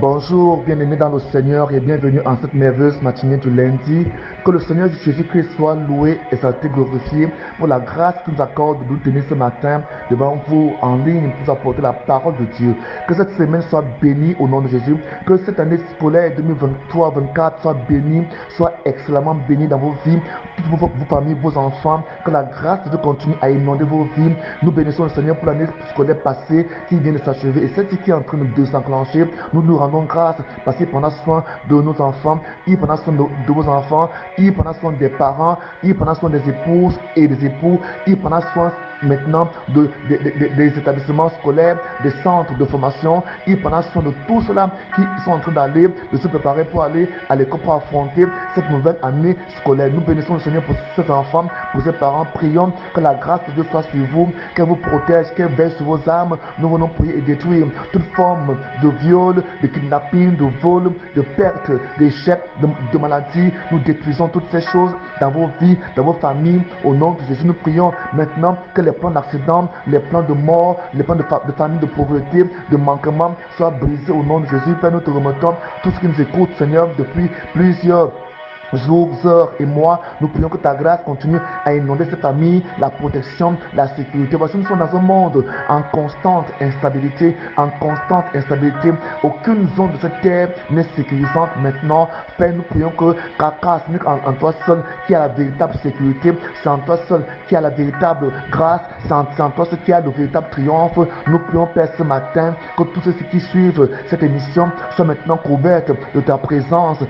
Bonjour, bien-aimés dans le Seigneur et bienvenue en cette merveilleuse matinée du lundi. Que le Seigneur Jésus-Christ soit loué, exalté, glorifié pour la grâce qu'il nous accorde de nous tenir ce matin devant vous en ligne pour apporter la parole de Dieu. Que cette semaine soit bénie au nom de Jésus. Que cette année scolaire 2023-2024 soit bénie, soit excellemment bénie dans vos vies, toutes vos familles, vos enfants. Que la grâce de Dieu continue à inonder vos vies. Nous bénissons le Seigneur pour l'année scolaire passée qui vient de s'achever et celle qui est en train de s'enclencher. Nous nous rendons grâce parce qu'il prendra soin de nos enfants, il prendra soin de vos enfants, il prendra soin des parents, il prendra soin des épouses et des époux, il prendra soin maintenant des établissements scolaires, des centres de formation. Il prendra soin de tout cela qui sont en train d'aller, de se préparer pour aller à l'école pour affronter cette nouvelle année scolaire. Nous bénissons le Seigneur pour ces enfants, pour ces parents. Prions que la grâce de Dieu soit sur vous, qu'elle vous protège, qu'elle veille sur vos âmes. Nous venons prier et détruire toute forme de viol, de kidnapping, de vol, de perte, d'échec, de maladie. Nous détruisons toutes ces choses dans vos vies, dans vos familles. Au nom de Jésus, nous prions maintenant que les plans d'accident, les plans de mort, les plans de famille, de pauvreté, de manquement soient brisés au nom de Jésus. Père, nous te remettons tout ce qui nous écoute, Seigneur, depuis plusieurs jours, heures et mois. Nous prions que ta grâce continue à inonder cette famille, la protection, la sécurité. Voici, nous sommes dans un monde en constante instabilité, Aucune zone de cette terre n'est sécurisante maintenant. Père, nous prions que ce n'est en toi seul qui a la véritable sécurité, c'est en toi seul qui a la véritable grâce, c'est en toi seul qui a le véritable triomphe. Nous prions, Père, ce matin, que tous ceux qui suivent cette émission soient maintenant couverts de ta présence,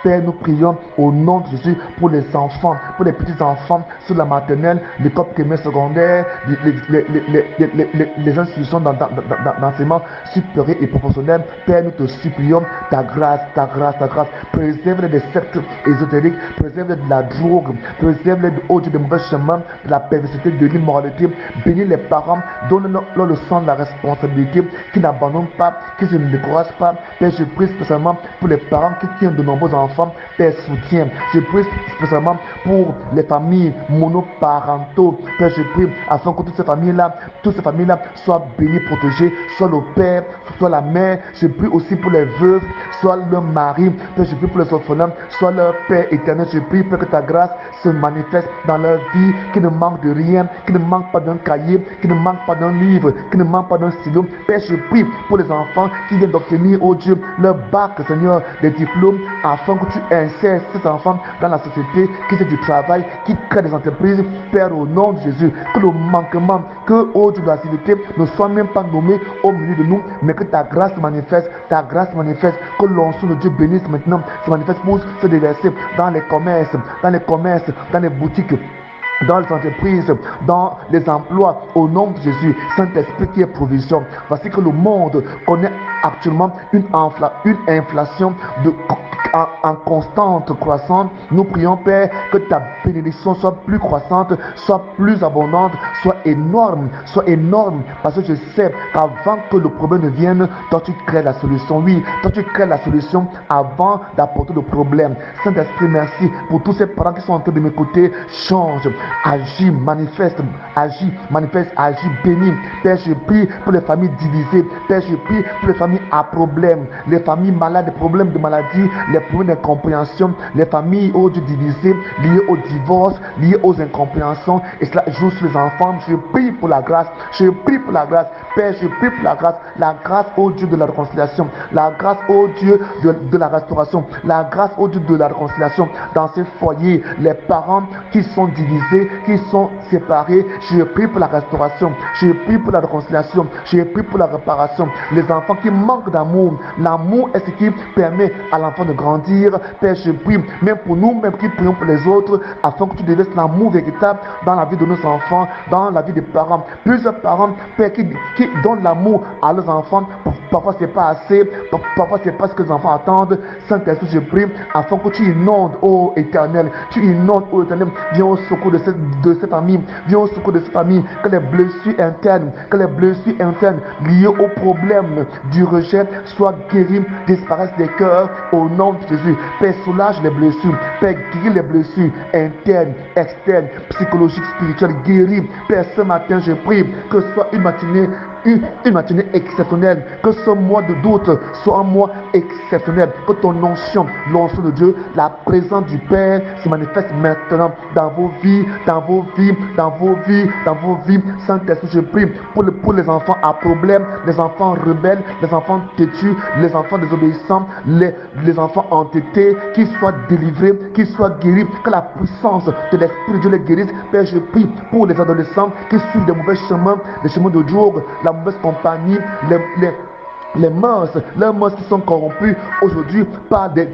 Père, nous prions au nom de Jésus pour les enfants, pour les petits-enfants sur la maternelle, l'école primaire secondaire, les institutions d'enseignement supérieur et professionnel. Père, nous te supplions ta grâce. Préserve-les des sectes ésotériques, préserve-les de la drogue, préserve-les du mauvais chemin, de la perversité, de l'immoralité. Bénis les parents, donne-leur le sens de la responsabilité, qui n'abandonnent pas, qui se ne découragent pas. Père, je prie spécialement pour les parents qui tiennent de nombreux enfants. Père, soutien. Je prie spécialement pour les familles monoparentaux. Père, je prie afin que toutes ces familles-là soient bénies, protégées, soit le père, soit la mère. Je prie aussi pour les veuves, soit leur mari. Père, je prie pour les orphelins, soit leur Père éternel. Je prie, Père, que ta grâce se manifeste dans leur vie, qui ne manque de rien, qui ne manque pas d'un cahier, qui ne manque pas d'un livre, qui ne manque pas d'un stylo. Père, je prie pour les enfants qui viennent d'obtenir, oh Dieu, leur bac, Seigneur, des diplômes, afin que tu insères ces enfants dans la société, qui fait du travail, qui crée des entreprises. Père, au nom de Jésus, que le manquement, que, oh Dieu de la civilité, ne soit même pas nommé au milieu de nous, mais que ta grâce manifeste, que l'onction de Dieu bénisse maintenant, se manifeste pour se déverser dans les commerces, dans les boutiques, dans les entreprises, dans les emplois, au nom de Jésus. Saint-Esprit qui est provision. Voici que le monde connaît actuellement une inflation en constante croissance. Nous prions, Père, que ta bénédiction soit plus croissante, soit plus abondante, soit énorme, parce que je sais qu'avant que le problème ne vienne, toi tu crées la solution. Oui, toi tu crées la solution avant d'apporter le problème. Saint-Esprit, merci pour tous ces parents qui sont en train de m'écouter. Change, agis, manifeste, bénis. Père, je prie pour les familles divisées. Père, je prie pour les familles à problème, les familles malades, des problèmes de maladie, les problèmes d'incompréhension, les familles, oh Dieu, divisées, liées au divorce, liées aux incompréhensions, et cela joue sur les enfants. Je prie pour la grâce, Père, je prie pour la grâce, oh Dieu, de la réconciliation, la grâce, oh Dieu, de la restauration, la grâce, oh Dieu, de la réconciliation dans ces foyers, les parents qui sont divisés, qui sont séparés. Je prie pour la restauration, je prie pour la réconciliation, je prie pour la réparation. Les enfants qui manquent d'amour, l'amour est ce qui permet à l'enfant de grandir. Père, je prie, même pour nous, même qui prions pour les autres, afin que tu déverses l'amour véritable dans la vie de nos enfants, dans la vie des parents. Plusieurs parents, Père, qui donnent l'amour à leurs enfants. Parfois c'est pas assez, parfois c'est pas ce que les enfants attendent. Saint-Esprit, je prie afin que tu inondes, ô Éternel, viens au secours de cette famille, que les blessures internes liées au problème du rejet soient guéries, disparaissent des cœurs au nom de Jésus. Père, soulage les blessures, Père, guéris les blessures internes, externes, psychologiques, spirituelles, guéris. Père, ce matin je prie que ce soit une matinée une matinée exceptionnelle. Que ce mois de doute soit un mois exceptionnel. Que ton onction, l'onction de Dieu, la présence du Père se manifeste maintenant dans vos vies, dans vos vies, dans vos vies, dans vos vies. Saint-Esprit, je prie pour les enfants à problème, les enfants rebelles, les enfants têtus, les enfants désobéissants, les enfants entêtés, qu'ils soient délivrés, qu'ils soient guéris, que la puissance de l'Esprit de Dieu les guérisse. Père, je prie pour les adolescents qui suivent des mauvais chemins, les chemins de drogue, la mauvaise compagnie, les mœurs, leurs mœurs qui sont corrompues aujourd'hui par des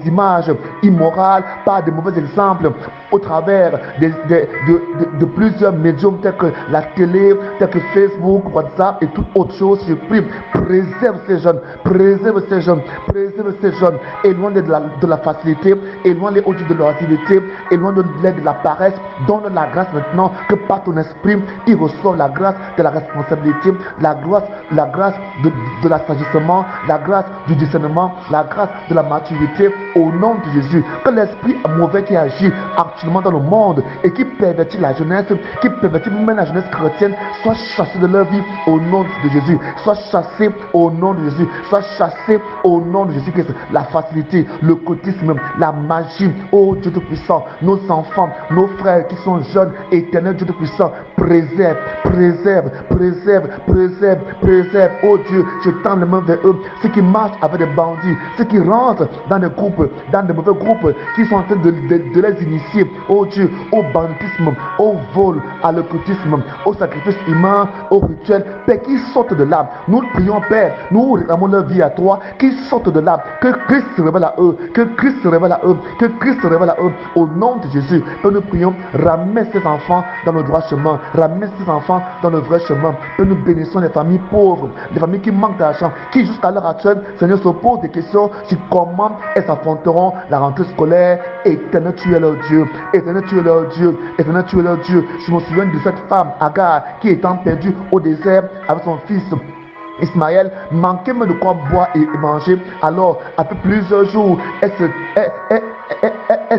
images immorales, par des mauvais exemples au travers de plusieurs médiums tels que la télé, tels que Facebook, WhatsApp et toute autre chose. Je prie, préserve ces jeunes, préserve ces jeunes, préserve ces jeunes, éloigne de la facilité, éloigne-les au-dessus de leur activité, éloigne-les de la paresse, donne la grâce maintenant que par ton esprit, ils reçoivent la grâce de la responsabilité, la grâce de l'assagissement, la grâce du discernement, la grâce de la maturité au nom de Jésus. Que l'esprit mauvais qui agit actuellement dans le monde et qui pervertit la jeunesse, qui pervertit même la jeunesse chrétienne, soit chassé de leur vie au nom de Jésus. Soit chassé au nom de Jésus. Soit chassé au nom de Jésus-Christ. La facilité, le cotisme, la magie, oh Dieu Tout-Puissant, nos enfants, nos frères qui sont jeunes, éternel Dieu Tout-Puissant, préserve, préserve, préserve, préserve, préserve, oh Dieu, je tends les mains vers eux, ceux qui marchent avec des bandits, ceux qui rentrent dans des groupes, dans des mauvais groupes, qui sont en train de les initier, oh Dieu, au banditisme, au vol, à l'occultisme, au sacrifice humain, au rituel, Père, qui sortent de là. Nous prions, Père, nous réclamons leur vie à toi, qui sortent de là, que Christ se révèle à eux, que Christ se révèle à eux, que Christ se révèle à eux, au nom de Jésus. Père, nous prions, ramène ces enfants dans le droit chemin, ramène ces enfants dans le vrai chemin. Père, nous bénissons les familles pauvres, les familles qui manquent d'argent, qui jusqu'à l'heure actuelle, Seigneur, se posent des questions sur comment elles affronteront la rentrée scolaire. Éternel, tu es leur Dieu, éternel, tu es leur Dieu, éternel, tu es leur Dieu. Je me souviens de cette femme, Agar, qui étant perdue au désert avec son fils Ismaël, manquait même de quoi boire et manger. Alors, après plusieurs jours, elle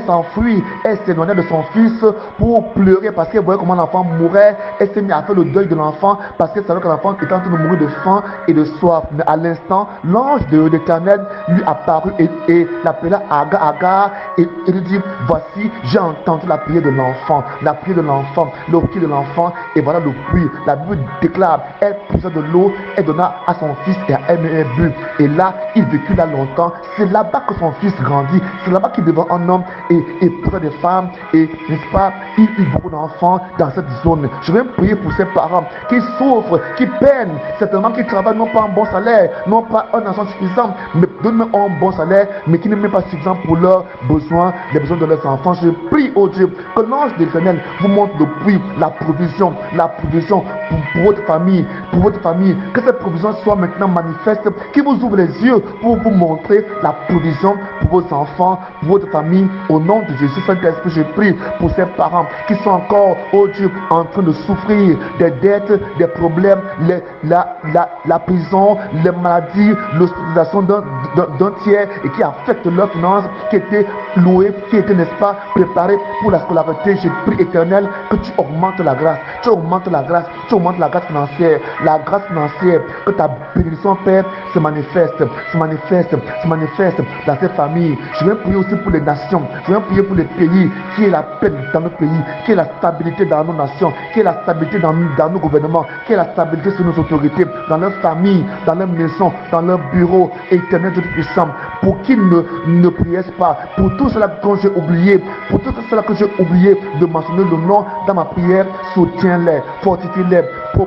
s'enfuit, elle s'éloignait de son fils pour pleurer parce qu'elle voyait comment l'enfant mourait. Elle s'est mise à faire le deuil de l'enfant parce qu'elle savait que l'enfant était en train de mourir de faim et de soif. Mais à l'instant, l'ange de l'Éternel lui apparut et l'appela Agar et lui dit, voici, j'ai entendu la prière de l'enfant, la prière de l'enfant, le cri de l'enfant, et voilà le puits. La Bible déclare, elle puisa de l'eau, elle donna à son fils et à elle bu. Et là, il vécut là longtemps. C'est là-bas que son fils grandit. C'est là-bas qu'il devint un homme et pour des femmes. Et n'est-ce pas, il eut beaucoup d'enfants dans cette zone. Je vais prier pour ses parents qui souffrent, qui peinent, certainement qui travaillent non pas un bon salaire, non pas un argent suffisant, mais donnent un bon salaire, mais qui n'est même pas suffisant pour leurs besoins, les besoins de leurs enfants. Je prie au Dieu que l'ange de l'Éternel vous montre le puits, la provision pour votre famille, que cette provision soit maintenant manifeste, qui vous ouvre les yeux pour vous montrer la provision pour vos enfants, pour votre famille, au nom de Jésus. Saint-Esprit, je prie pour ces parents qui sont encore, oh Dieu, en train de souffrir des dettes, des problèmes, la prison, les maladies, l'hospitalisation d'un tiers et qui affectent leurs finances, qui étaient loués, qui étaient, n'est-ce pas, préparés pour la scolarité. Je prie, Éternel, que tu augmentes la grâce, tu augmentes la grâce, tu augmentes la grâce financière, que ta bénédiction, Père, se manifeste dans ces familles. Je vais prier aussi pour les nations, je vais prier pour les pays, qui est la paix dans nos pays, qui est la stabilité dans nos nations, qui est la stabilité dans nos gouvernements, qui est la stabilité sur nos autorités, dans leurs familles, dans leurs maisons, dans leurs bureaux. Éternel Dieu puissant, pour qu'ils ne prièrent pas, pour tout cela que j'ai oublié, de mentionner le nom dans ma prière, soutiens-les, fortifie-les,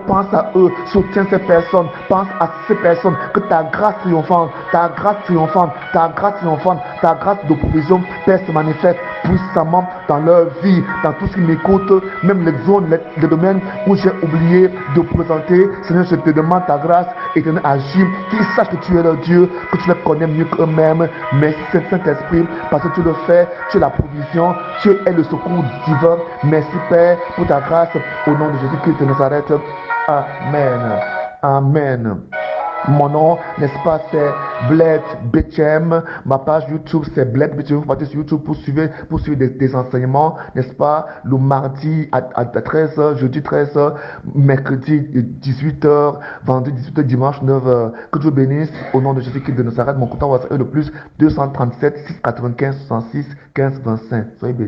pense à eux, soutiens ces personnes, pense à ces personnes, que ta grâce triomphante, ta grâce de provision, Père, se manifeste puissamment dans leur vie, dans tout ce qui m'écoute, même les zones, les domaines où j'ai oublié de présenter. Seigneur, je te demande ta grâce, Éternel, agis, qu'ils sachent que tu es leur Dieu, que tu les connais mieux qu'eux-mêmes. Merci Saint-Esprit, parce que tu le fais, tu es la provision, tu es le secours divin. Merci Père pour ta grâce, au nom de Jésus-Christ de Nazareth. Amen. Amen. Mon nom, n'est-ce pas, c'est Bled Betchem. Ma page YouTube, c'est Bled Betchem. Vous partez sur YouTube pour suivre des enseignements, n'est-ce pas, le mardi à 13h, jeudi 13h, mercredi 18h, vendredi 18h, dimanche 9h. Que Dieu bénisse au nom de Jésus-Christ de Nazareth. Mon compte WhatsApp est le plus 237 695 66 15 25. Soyez bénis.